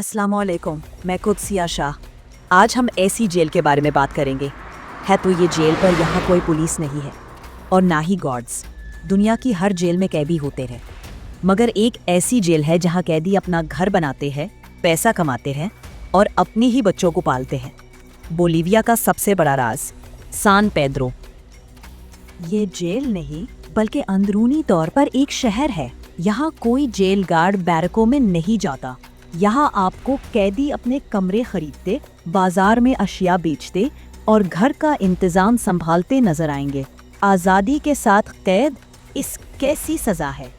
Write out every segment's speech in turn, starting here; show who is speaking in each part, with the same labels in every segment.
Speaker 1: अस्सलाम वालेकुम, मैं कुदसिया शाह। आज हम ऐसी जेल के बारे में बात करेंगे। है तो ये जेल, पर यहाँ कोई पुलिस नहीं है और ना ही गार्ड्स। दुनिया की हर जेल में कैदी होते हैं, मगर एक ऐसी जेल है जहाँ कैदी अपना घर बनाते हैं, पैसा कमाते हैं और अपने ही बच्चों को पालते हैं। बोलीविया का सबसे बड़ा राज, सान पेद्रो। ये जेल नहीं बल्कि अंदरूनी तौर पर एक शहर है। यहाँ कोई जेल गार्ड बैरकों में नहीं जाता। यहाँ आपको कैदी अपने कमरे खरीदते, बाजार में अशिया बेचते और घर का इंतजाम संभालते नजर आएंगे। आज़ादी के साथ कैद, इस कैसी सज़ा है।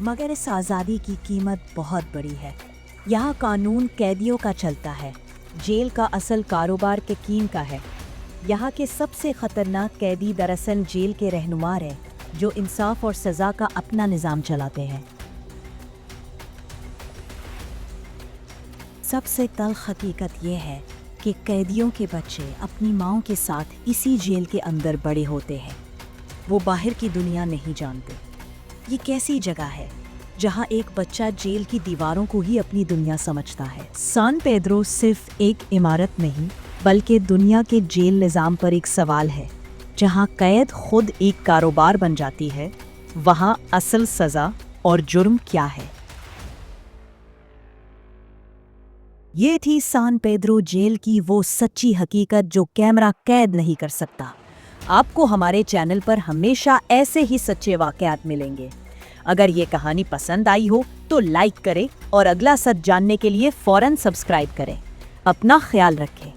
Speaker 1: मगर इस आज़ादी की कीमत बहुत बड़ी है। यहाँ कानून कैदियों का चलता है, जेल का असल कारोबार यकीन का है। यहाँ के सबसे खतरनाक कैदी दरअसल जेल के रहनुमार हैं, जो इंसाफ और सज़ा का अपना निज़ाम चलाते हैं। सबसे तल्ख हकीकत यह है कि कैदियों के बच्चे अपनी माँओं के साथ इसी जेल के अंदर बड़े होते हैं। वो बाहर की दुनिया नहीं जानते। ये कैसी जगह है जहाँ एक बच्चा जेल की दीवारों को ही अपनी दुनिया समझता है। सान पेद्रो सिर्फ एक इमारत नहीं बल्कि दुनिया के जेल निज़ाम पर एक सवाल है। जहाँ कैद खुद एक कारोबार बन जाती है, वहाँ असल सज़ा और जुर्म क्या है। ये थी सान पेद्रो जेल की वो सच्ची हकीकत जो कैमरा कैद नहीं कर सकता। आपको हमारे चैनल पर हमेशा ऐसे ही सच्चे वाक़यात मिलेंगे। अगर ये कहानी पसंद आई हो तो लाइक करें और अगला सच जानने के लिए फ़ौरन सब्सक्राइब करें। अपना ख्याल रखें।